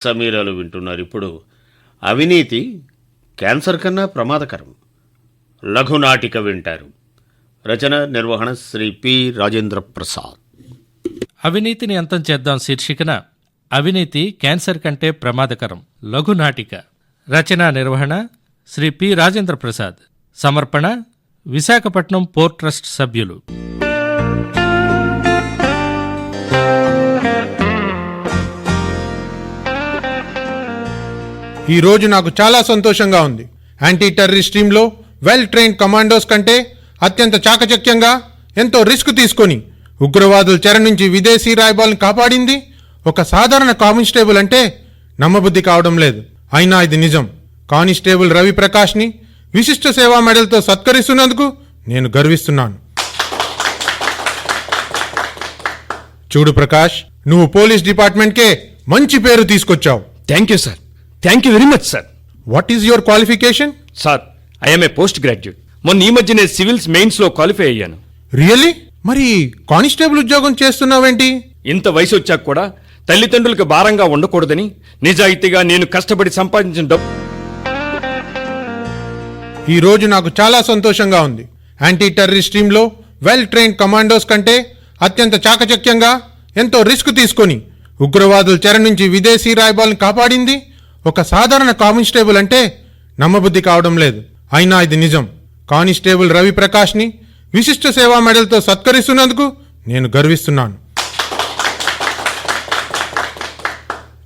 సమీరాలు వింటున్నారు. ఇప్పుడు అవినీతి క్యాన్సర్ కన్నా ప్రమాదకరం. లఘునాటిక వింటారు. రచన నిర్వహణ శ్రీ పి రాజేంద్ర ప్రసాద్. అవినీతిని అంతం చేద్దాం శీర్షికన అవినీతి క్యాన్సర్ కంటే ప్రమాదకరం లఘునాటిక. రచన నిర్వహణ శ్రీ పి రాజేంద్ర ప్రసాద్. సమర్పణ విశాఖపట్నం పోర్ట్ ట్రస్ట్ సభ్యులు. ఈ రోజు నాకు చాలా సంతోషంగా ఉంది. యాంటీ టెర్రరిస్ట్ టీంలో వెల్ ట్రైన్డ్ కమాండోస్ కంటే అత్యంత చాకచక్యంగా ఎంతో రిస్క్ తీసుకొని ఉగ్రవాదుల చెర నుంచి విదేశీ రాయబాల్ని కాపాడింది ఒక సాధారణ కానిస్టేబుల్ అంటే నమ్మబుద్ధి కావడం లేదు. అయినా ఇది నిజం. కానిస్టేబుల్ రవి ప్రకాష్ని విశిష్ట సేవా మెడల్తో సత్కరిస్తున్నందుకు నేను గర్విస్తున్నాను. చూడు ప్రకాష్, నువ్వు పోలీస్ డిపార్ట్మెంట్కే మంచి పేరు తీసుకొచ్చావు. Thank you sir. Thank you very much sir. What is your qualification? Sir, I'm a post graduate. మొన్న ఈ మధ్యనే సివిల్స్ మెయిన్స్ లో క్వాలిఫై అయ్యాను. రియల్లీ? మరి కానిస్టేబుల్ ఉద్యోగం చేస్తున్నావేంటి? ఇంత వయసు వచ్చాక కూడా తల్లిదండ్రులకు భారంగా ఉండకూడదని నిజాయితీగా నేను కష్టపడి సంపాదించిన డబ్బు. ఈ రోజు నాకు చాలా సంతోషంగా ఉంది. యాంటీ టెర్రరిస్ట్ టీంలో వెల్ ట్రైన్డ్ కమాండోస్ కంటే అత్యంత చాకచక్యంగా ఎంతో రిస్క్ తీసుకొని ఉగ్రవాదుల చెర నుంచి విదేశీ రాయబాల్ని కాపాడింది ఒక సాధారణ కానిస్టేబుల్ అంటే నమ్మబుద్ధి కావడం లేదు. అయినా ఇది నిజం. కానిస్టేబుల్ రవి ప్రకాష్ని విశిష్ట సేవా మెడల్తో సత్కరిస్తున్నందుకు నేను గర్విస్తున్నాను.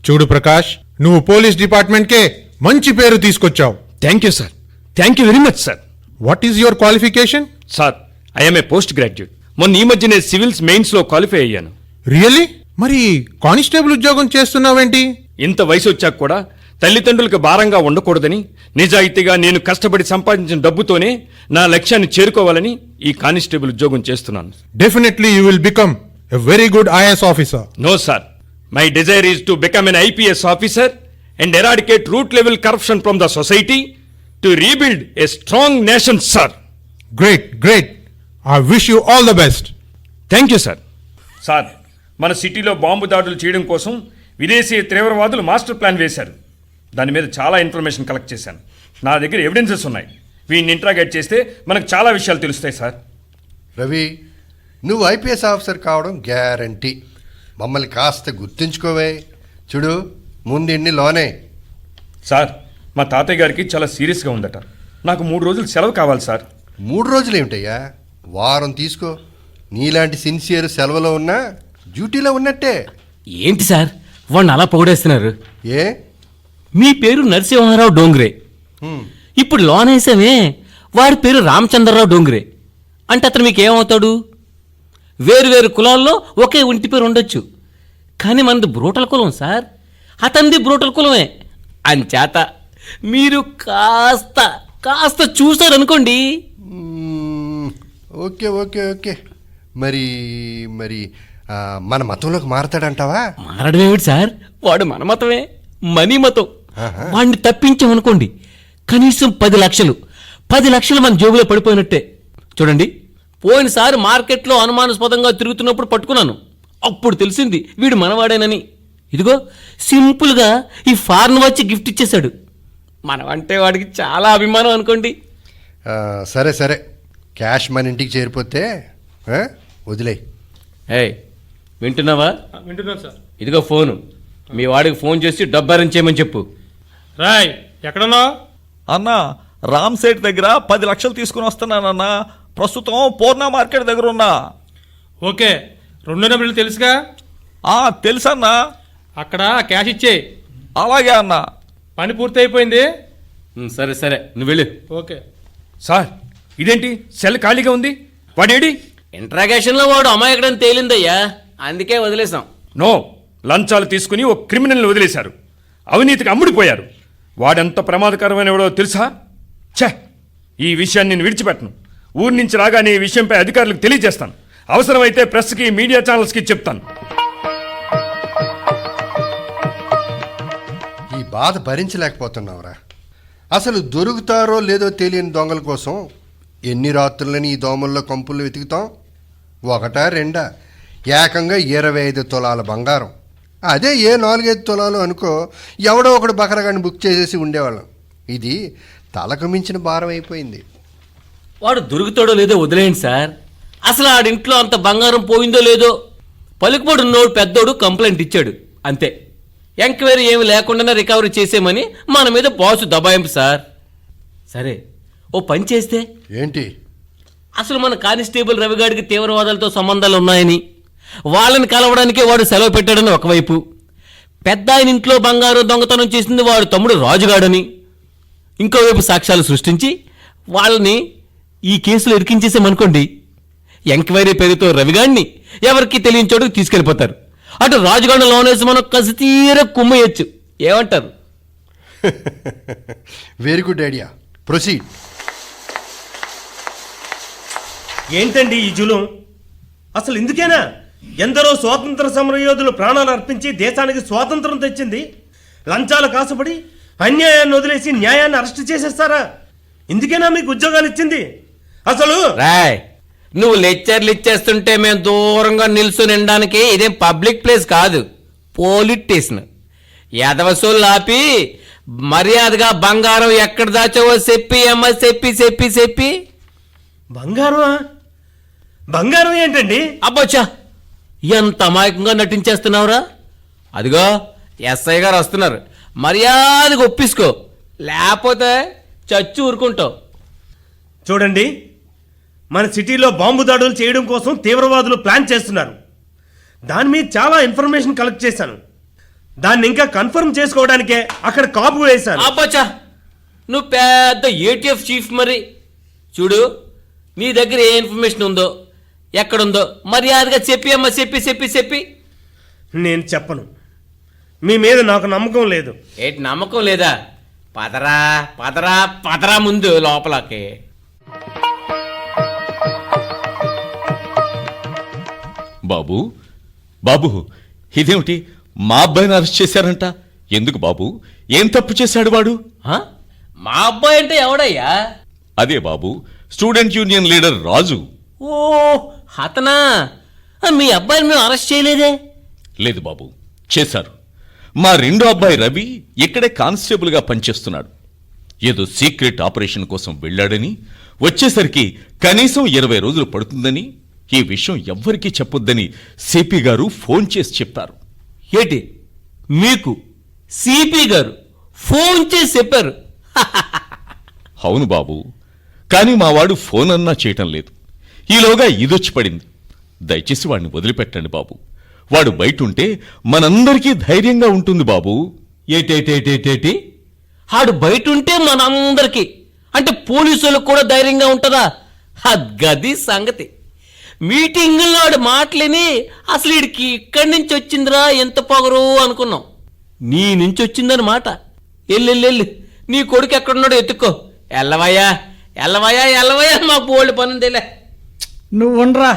చూడు ప్రకాష్, నువ్వు పోలీస్ డిపార్ట్మెంట్కే మంచి పేరు తీసుకొచ్చావు. Thank you sir. Thank you very much sir. What is your qualification? Sir, I'm a post graduate. మొన్న ఈ మధ్యనే సివిల్స్ మెయిన్స్ లో క్వాలిఫై అయ్యాను. రియల్లీ? మరి కానిస్టేబుల్ ఉద్యోగం చేస్తున్నావేంటి? ఇంత వయసు వచ్చాక కూడా తల్లిదండ్రులకు భారంగా ఉండకూడదని నిజాయితీగా నేను కష్టపడి సంపాదించిన డబ్బుతోనే నా లక్ష్యాన్ని చేరుకోవాలని ఈ కానిస్టేబుల్ ఉద్యోగం చేస్తున్నాను. Definitely you will become a very good IAS officer. No sir, my desire is to become an IPS officer and eradicate root level corruption from the society to rebuild a strong nation sir. Great great. I wish you all the best. Thank you sir. Sir, మన సిటీలో bomb దాడులు చేయడం కోసం విదేశీ తీవ్రవాదులు master plan వేశారు. దాని మీద చాలా ఇన్ఫర్మేషన్ కలెక్ట్ చేశాను. నా దగ్గర ఎవిడెన్సెస్ ఉన్నాయి. వీడిని ఇంట్రాగేట్ చేస్తే మనకు చాలా విషయాలు తెలుస్తాయి సార్. రవి, నువ్వు ఐపీఎస్ ఆఫీసర్ కావడం గ్యారంటీ. మమ్మల్ని కాస్త గుర్తుంచుకోవే. చూడు, ముందు ఎన్ని లోనే. సార్, మా తాతయ్య గారికి చాలా సీరియస్గా ఉందట. నాకు 3 రోజులు సెలవు కావాలి సార్. 3 రోజులు ఏమిటయ్యా, వారం తీసుకో. నీలాంటి సిన్సియర్ సెలవులో ఉన్నా డ్యూటీలో ఉన్నట్టే. ఏంటి సార్ వాడిని అలా పొగడేస్తున్నారు? ఏ, మీ పేరు నరసింహారావు డోంగ్రే. ఇప్పుడు లోన్ వేసామే, వాడి పేరు రామచంద్రరావు డోంగ్రే. అంటే అతను మీకు ఏమవుతాడు? వేరు వేరు కులాల్లో ఒకే ఇంటి పేరు ఉండొచ్చు, కానీ మనది బ్రూటల్ కులం సార్. అతనిది బ్రూటల్ కులమే. అంచేత మీరు కాస్త కాస్త చూసారనుకోండి. Okay okay okay. మరి మరి మన మతంలోకి మారతాడంటావా? మారడం ఏమిటి సార్, వాడు మన మతమే, మనీ మతం. వాడిని తప్పించామనుకోండి, కనీసం 10 లక్షలు మన జేబులో పడిపోయినట్టే. చూడండి, పోయినసారి మార్కెట్లో అనుమానాస్పదంగా తిరుగుతున్నప్పుడు పట్టుకున్నాను. అప్పుడు తెలిసింది వీడు మనవాడేనని. ఇదిగో సింపుల్గా ఈ ఫారెన్ వచ్చి గిఫ్ట్ ఇచ్చేశాడు. మనమంటే వాడికి చాలా అభిమానం అనుకోండి. సరే సరే, క్యాష్ మన ఇంటికి చేరిపోతే వదిలే. ఏయ్, వింటున్నావా? వింటున్నాను సార్. ఇదిగో ఫోను, మీ వాడికి ఫోన్ చేసి డబ్బు అరేంజ్ చేయమని చెప్పు. రాయ్, ఎక్కడున్నావు? అన్నా, రామ్ సేట్ దగ్గర 10 లక్షలు తీసుకుని వస్తున్నానన్నా. ప్రస్తుతం పూర్ణ మార్కెట్ దగ్గర ఉన్నా. ఓకే, 2 నెంబర్లు తెలుసుగా? తెలుసన్నా. అక్కడ క్యాష్ ఇచ్చే. అలాగే అన్నా. పని పూర్తి అయిపోయింది. సరే సరే, నువ్వు వెళ్ళు. ఓకే సార్, ఇదేంటి సెల్ ఖాళీగా ఉంది? వాడేడి? ఇంట్రాగేషన్లో వాడు అమాయకుడని తేలిందయ్యా, అందుకే వదిలేసాం. నో, లంచాలు తీసుకుని ఒక క్రిమినల్ని వదిలేశారు. అవినీతికి అమ్ముడిపోయారు. వాడెంత ప్రమాదకరమైనవాడో తెలుసా? ఛే, ఈ విషయాన్ని నేను విడిచిపెట్టను. ఊరి నుంచి రాగానే ఈ విషయంపై అధికారులకు తెలియజేస్తాను. అవసరమైతే ప్రెస్కి, మీడియా ఛానల్స్కి చెప్తాను. ఈ బాధ భరించలేకపోతున్నావురా. అసలు దొరుకుతారో లేదో తెలియని దొంగల కోసం ఎన్ని రాత్రులని ఈ దోమల్లో కంపుల్లో వెతుకుతాం? 1, 2 ఏకంగా 25 తులాల బంగారం. అదే ఏ 4-5 తులాలు అనుకో, ఎవడో ఒకడు బకరగాన్ని బుక్ చేసేసి ఉండేవాళ్ళం. ఇది తలకు మించిన భారం అయిపోయింది. వాడు దొరుకుతాడో లేదో వదిలేయండి సార్. అసలు ఆడింట్లో అంత బంగారం పోయిందో లేదో, పలుకుబడున్నోడు పెద్దోడు కంప్లైంట్ ఇచ్చాడు, అంతే. ఎంక్వైరీ ఏమి లేకుండానే రికవరీ చేసేమని మన మీద బాసు దబాయింపు సార్. సరే, ఓ పని చేస్తే ఏంటి? అసలు మన కానిస్టేబుల్ రవిగాడికి తీవ్రవాదులతో సంబంధాలు ఉన్నాయని, వాళ్ళని కలవడానికే వాడు సెలవు పెట్టాడని ఒకవైపు, పెద్ద ఆయన ఇంట్లో బంగారం దొంగతనం చేసింది వాడు తమ్ముడు రాజుగాడని ఇంకోవైపు సాక్ష్యాలు సృష్టించి వాళ్ళని ఈ కేసులో ఇరికించేసామనుకోండి, ఎంక్వైరీ పేరుతో రవిగాడిని ఎవరికి తెలియని చోటుకు తీసుకెళ్ళిపోతారు. అటు రాజుగాడిని లోనేసి మనం కసి తీర కుమ్మయ్యొచ్చు. ఏమంటారు? Very good idea, proceed. ఏంటండి ఈ జులుం? అసలు ఇందుకేనా ఎందరో స్వాతంత్ర సమరయోధులు ప్రాణాలు అర్పించి దేశానికి స్వాతంత్రం తెచ్చింది? లంచాల కాసుపడి అన్యాయాన్ని వదిలేసి న్యాయాన్ని అరెస్ట్ చేసేస్తారా? ఇందుకేనా మీకు ఉద్యోగాలు ఇచ్చింది? అసలు రాయ్, నువ్వు లెక్చర్లు ఇచ్చేస్తుంటే మేము దూరంగా నిల్చుని వినడానికి ఇదేం పబ్లిక్ ప్లేస్ కాదు, పోలీస్ స్టేషన్. యాదవసోళ్ళు ఆపి మర్యాదగా బంగారం ఎక్కడ దాచావో చెప్పి అమ్మ చెప్పి బంగారమా? బంగారం ఏంటండి? అబ్బోచ్చా, ఎంత అమాయకంగా నటించేస్తున్నావురా. అదిగో ఎస్ఐ గారు వస్తున్నారు, మర్యాదగా ఒప్పించుకో, లేకపోతే చచ్చి ఊరుకుంటావు. చూడండి, మన సిటీలో బాంబు దాడులు చేయడం కోసం తీవ్రవాదులు ప్లాన్ చేస్తున్నారు. దాని మీద చాలా ఇన్ఫర్మేషన్ కలెక్ట్ చేశాను. దాన్ని ఇంకా కన్ఫర్మ్ చేసుకోవడానికే అక్కడ కాపు వేశాను. అబ్బోచ్చా, నువ్వు పెద్ద ఏటీఎఫ్ చీఫ్. మరి చూడు, నీ దగ్గర ఏ ఇన్ఫర్మేషన్ ఉందో ఎక్కడుందో మర్యాదగా చెప్పి అమ్మ చెప్పి. నేను చెప్పను, మీ మీద నాకు నమ్మకం లేదు. ఏంటి నమ్మకం లేదా? పదరా పదరా పదరా ముందు లోపలకి. బాబు బాబు, ఇదేమిటి మా అబ్బాయిని అరెస్ట్ చేశారంట? ఎందుకు బాబు? ఏం తప్పు చేశాడు వాడు? ఆ? మా అబ్బాయి అంటే ఎవడయ్యా? అదే బాబు, స్టూడెంట్ యూనియన్ లీడర్ రాజు. ఓ అతనా? మీ అబ్బాయిని మేము అరెస్ట్ చేయలేదే. లేదు బాబు, చేశారు. మా రెండో అబ్బాయి రవి ఇక్కడే కానిస్టేబుల్గా పనిచేస్తున్నాడు. ఏదో సీక్రెట్ ఆపరేషన్ కోసం వెళ్ళాడని, వచ్చేసరికి కనీసం 20 రోజులు పడుతుందని, ఈ విషయం ఎవ్వరికీ చెప్పొద్దని సిపి గారు ఫోన్ చేసి చెప్పారు. ఏంటి మీకు సిపి గారు ఫోన్ చేసి చెప్పారు? అవును బాబు, కానీ మా వాడు ఫోన్ అన్నా చేయటం లేదు. ఈలోగా ఇదొచ్చి పడింది. దయచేసి వాడిని వదిలిపెట్టండి బాబు. వాడు బయట ఉంటే మనందరికీ ధైర్యంగా ఉంటుంది బాబు. ఏటేటేటేటేటి? ఆడు బయట ఉంటే మనందరికీ అంటే పోలీసులకు కూడా ధైర్యంగా ఉంటుందా? గది సంగతి. మీటింగుల్లో ఆడు మాటలేని అసలు వీడికి ఇక్కడి నుంచి వచ్చిందిరా ఎంత పొగరు అనుకున్నాం. నీ నుంచి వచ్చిందని మాట. ఎల్లెల్లెల్లి నీ కొడుకు ఎక్కడున్నాడో ఎత్తుక్కో. ఎల్లవయ్యా మాకు బోల్డ్ పనుందేలే. నువ్వు ఉండరా,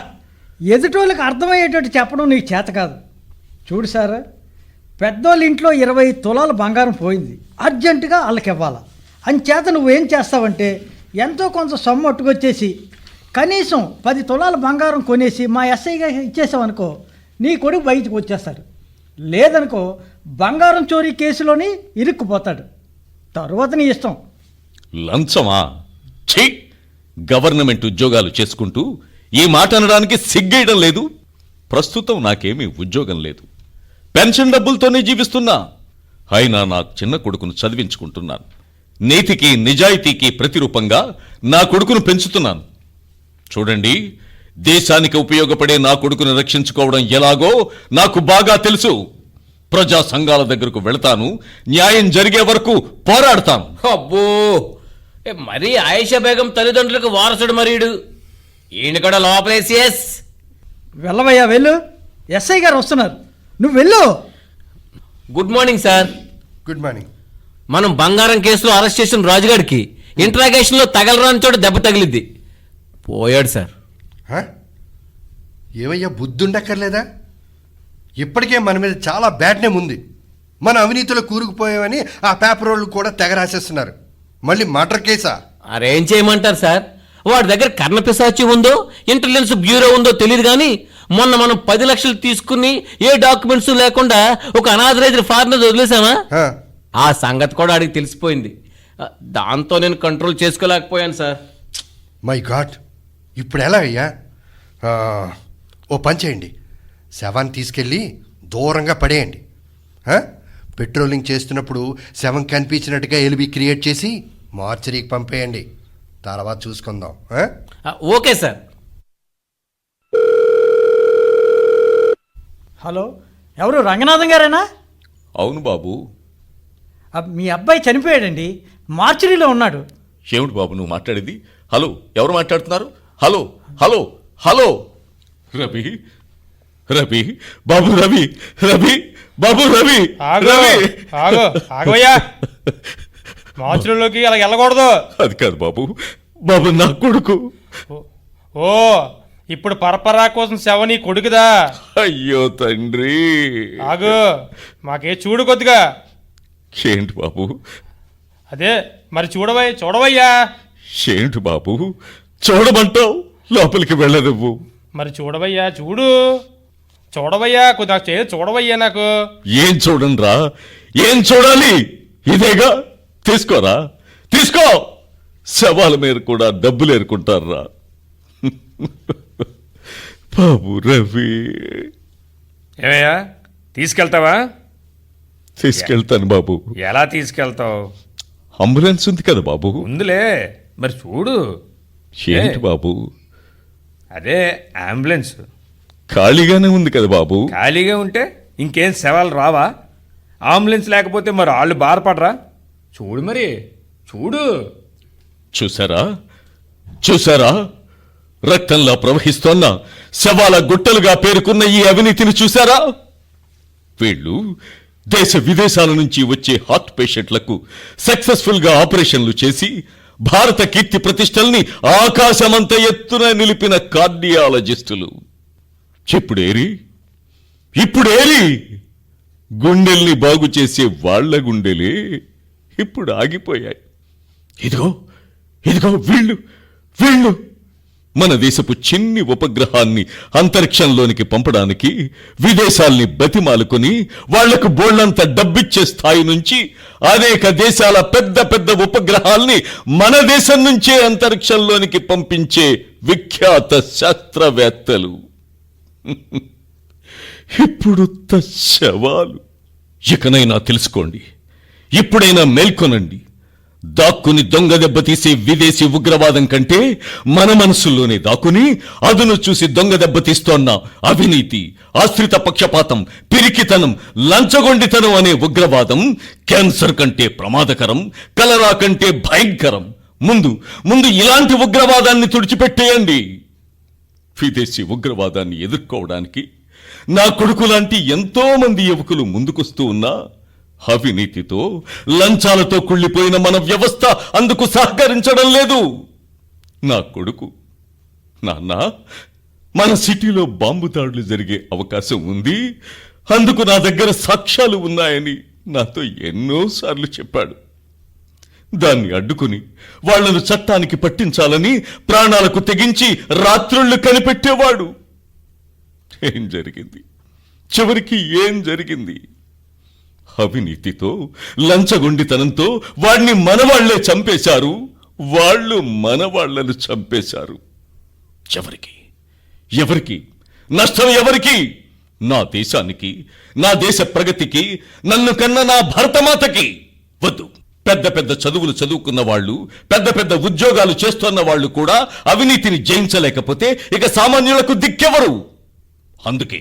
ఎదుటోళ్ళకి అర్థమయ్యేటట్టు చెప్పడం నీకు చేత కాదు. చూడు సార్, పెద్దోళ్ళ ఇంట్లో 20 తులాల బంగారం పోయింది, అర్జెంటుగా వాళ్ళకి ఇవ్వాలా. అంచేత నువ్వేం చేస్తావంటే ఎంతో కొంత సొమ్ము అట్టుకొచ్చేసి కనీసం 10 తులాల బంగారం కొనేసి మా ఎస్ఐగా ఇచ్చేసావనుకో, నీ కొడుకు బయటకు వచ్చేస్తాడు. లేదనుకో బంగారం చోరీ కేసులోని ఇరుక్కుపోతాడు. తరువాత నీ ఇష్టం. లంచమా? ఛీ! గవర్నమెంట్ ఉద్యోగాలు చేసుకుంటూ ఈ మాట అనడానికి సిగ్గేయడం లేదు. ప్రస్తుతం నాకేమీ ఉద్యోగం లేదు, పెన్షన్ డబ్బులతోనే జీవిస్తున్నా. అయినా నా చిన్న కొడుకును చదివించుకుంటున్నాను. నీతికి నిజాయితీకి ప్రతిరూపంగా నా కొడుకును పెంచుతున్నాను. చూడండి, దేశానికి ఉపయోగపడే నా కొడుకును రక్షించుకోవడం ఎలాగో నాకు బాగా తెలుసు. ప్రజా సంఘాల దగ్గరకు వెళతాను, న్యాయం జరిగే వరకు పోరాడతాను. అబ్బో, మరీ ఆయిషా బేగం తల్లిదండ్రులకు వారసుడు మరీడు. ఈయన కూడా లోపలేసి వెళ్ళవయ్యా, వెళ్ళు. ఎస్ఐ గారు వస్తున్నారు, నువ్వు వెళ్ళు. Good morning sir. Good morning. మనం బంగారం కేసులో అరెస్ట్ చేసిన రాజుగాడికి ఇంట్రాగేషన్లో తగలరాని చోట దెబ్బ తగిలిద్ది. పోయాడు సార్. ఏమయ్యా, బుద్ధుండక్కర్లేదా? ఇప్పటికే మన మీద చాలా బ్యాడ్ నేమ్ ఉంది. మన అవినీతిలో కూరుకుపోయామని ఆ పేపర్ వాళ్ళు కూడా తెగ రాసేస్తున్నారు. మళ్ళీ మర్డర్ కేసా? అరేం చేయమంటారు సార్? వాడి దగ్గర కర్ణపిశాచి ఉందో ఇంటెలిజెన్స్ బ్యూరో ఉందో తెలియదు కానీ మొన్న మనం 10 లక్షలు తీసుకుని ఏ డాక్యుమెంట్స్ లేకుండా ఒక అనాథరైజ్డ్ ఫారినర్ వదిలేసామా? ఆ, ఆ సంగతి కూడా ఆడికి తెలిసిపోయింది. దాంతో నేను కంట్రోల్ చేసుకోలేకపోయాను సార్. మై గాడ్, ఇప్పుడు ఎలా అయ్యా? ఆ, ఓ పని చేయండి, శవాన్ని తీసుకెళ్ళి దూరంగా పడేయండి. ఆ? పెట్రోలింగ్ చేస్తున్నప్పుడు శవం కనిపించినట్టుగా ఎలిబి క్రియేట్ చేసి మార్చరీకి పంపేయండి. తర్వాత చూసుకుందాం. Okay sir. హలో, ఎవరు? రంగనాథం గారేనా? అవును బాబు. మీ అబ్బాయి చనిపోయాడండి, మార్చురీలో ఉన్నాడు. ఏమిటి బాబు నువ్వు మాట్లాడేది? హలో, ఎవరు మాట్లాడుతున్నారు? Hello hello hello. Ravi, Ravi Babu, Ravi, Ravi Babu, Ravi, Ravi. ఆగోయ్యా, మార్చులోకి అలా వెళ్ళకూడదు. అది కాదు బాబు, బాబు నా కొడుకు. ఓ, ఇప్పుడు పరపరా కోసం శవ నీ కొడుకుదా? అయ్యో తండ్రి. ఆగు, మాకే చూడు కొద్దిగా. ఏంటి బాబు? అదే మరి చూడవయ్యా. ఏంటి బాబు చూడమంటావు? లోపలికి వెళ్ళనివ్వు. మరి చూడవయ్యా, చూడవయ్యా కొద్దిగా చూడవయ్యా. నాకు ఏం చూడండిరా? ఏం చూడాలి? ఇదేగా, తీసుకోరా, తీసుకో. శవాల మీద కూడా డబ్బులు ఏరుకుంటారా బాబు? రవి, ఏమయ్యా, తీసుకెళ్తావా? తీసుకెళ్తాను బాబు. ఎలా తీసుకెళ్తావు? అంబులెన్స్ ఉంది కదా బాబు. ఉందిలే, మరి చూడు. ఏంటి బాబు? అదే అంబులెన్స్ ఖాళీగానే ఉంది కదా బాబు. ఖాళీగా ఉంటే ఇంకేం శవాలు రావా? అంబులెన్స్ లేకపోతే మరి వాళ్ళు బాధపడరా? చూడు, మరి చూడు. చూసారా, చూసారా? రక్తంలా ప్రవహిస్తోన్న శవాల గుట్టలుగా పేరుకున్న ఈ అవినీతిని చూసారా? వీళ్ళు దేశ విదేశాల నుంచి వచ్చే హార్ట్ పేషెంట్లకు సక్సెస్ఫుల్ గా ఆపరేషన్లు చేసి భారత కీర్తి ప్రతిష్టల్ని ఆకాశమంత ఎత్తున నిలిపిన కార్డియాలజిస్టులు. ఇప్పుడేరి గుండెల్ని బాగు చేసే వాళ్ల గుండెలే ఇప్పుడు ఆగిపోయాయి. ఇదిగో ఇదిగో వీళ్ళు మన దేశపు చిన్ని ఉపగ్రహాన్ని అంతరిక్షంలోనికి పంపడానికి విదేశాల్ని బతిమాలుకొని వాళ్లకు బోళ్లంత డబ్బిచ్చే స్థాయి నుంచి అనేక దేశాల పెద్ద పెద్ద ఉపగ్రహాల్ని మన దేశం నుంచే అంతరిక్షంలోనికి పంపించే విఖ్యాత శాస్త్రవేత్తలు. ఇప్పుడు శవాలు. ఇకనైనా తెలుసుకోండి, ఇప్పుడైనా మేల్కొనండి. దాక్కుని దొంగ దెబ్బతీసే విదేశీ ఉగ్రవాదం కంటే మన మనసుల్లోనే దాక్కుని అదును చూసి దొంగ దెబ్బతీస్తోన్న అవినీతి, ఆశ్రిత పక్షపాతం, పిరికితనం, లంచగొండితనం అనే ఉగ్రవాదం క్యాన్సర్ కంటే ప్రమాదకరం, కలరా కంటే భయంకరం. ముందు ఇలాంటి ఉగ్రవాదాన్ని తుడిచిపెట్టేయండి. విదేశీ ఉగ్రవాదాన్ని ఎదుర్కోవడానికి నా కొడుకు లాంటి ఎంతో మంది యువకులు ముందుకొస్తూ ఉన్నా అవినీతితో, లంచాలతో కుళ్ళిపోయిన మన వ్యవస్థ అందుకు సహకరించడం లేదు. నా కొడుకు, నాన్న, మన సిటీలో బాంబు దాడులు జరిగే అవకాశం ఉంది, అందుకు నా దగ్గర సాక్ష్యాలు ఉన్నాయని నాతో ఎన్నోసార్లు చెప్పాడు. దాన్ని అడ్డుకుని వాళ్లను చట్టానికి పట్టించాలని ప్రాణాలకు తెగించి రాత్రుళ్ళు కనిపెట్టేవాడు. ఏం జరిగింది? చివరికి ఏం జరిగింది? అవినీతితో, లంచగొండితనంతో వాణ్ణి మనవాళ్లే చంపేశారు. వాళ్ళు మనవాళ్లను చంపేశారు. ఎవరికి నష్టం? ఎవరికి? నా దేశానికి, నా దేశ ప్రగతికి, నన్ను కన్న నా భరతమాతకి. వద్దు. పెద్ద పెద్ద చదువులు చదువుకున్న వాళ్ళు, పెద్ద పెద్ద ఉద్యోగాలు చేస్తున్న వాళ్ళు కూడా అవినీతిని జయించలేకపోతే ఇక సామాన్యులకు దిక్కెవరు? అందుకే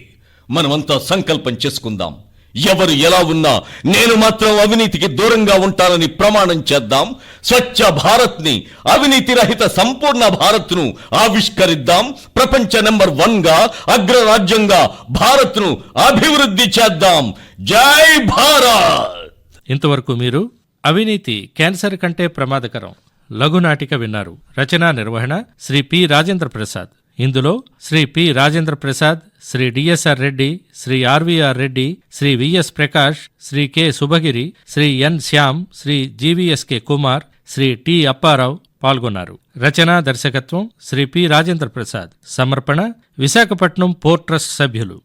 మనమంతా సంకల్పం చేసుకుందాం. ఎవరు ఎలా ఉన్నా నేను మాత్రం అవినీతికి దూరంగా ఉంటానని ప్రమాణం చేద్దాం. స్వచ్ఛ భారత్ ని, అవినీతి రహిత సంపూర్ణ భారత్ ను ఆవిష్కరిద్దాం. ప్రపంచ నెంబర్ 1 గా, అగ్రరాజ్యంగా భారత్ ను అభివృద్ధి చేద్దాం. జై భారత్. ఇంతవరకు మీరు అవినీతి క్యాన్సర్ కంటే ప్రమాదకరం లఘునాటిక విన్నారు. రచనా నిర్వహణ శ్రీ పి రాజేంద్ర ప్రసాద్. ఇందులో Shri P Rajendra Prasad, Shri DSR Reddy, Shri RVR Reddy, Shri VS Prakash, Shri K Subhagiri, Shri N Shyam, Shri GVSK Kumar, Shri T Apparao, పాల్గొన్నారు. రచన దర్శకత్వం శ్రీ పి రాజేంద్ర ప్రసాద్. సమర్పణ విశాఖపట్నం పోర్ట్ ట్రస్ట్ సభ్యులు.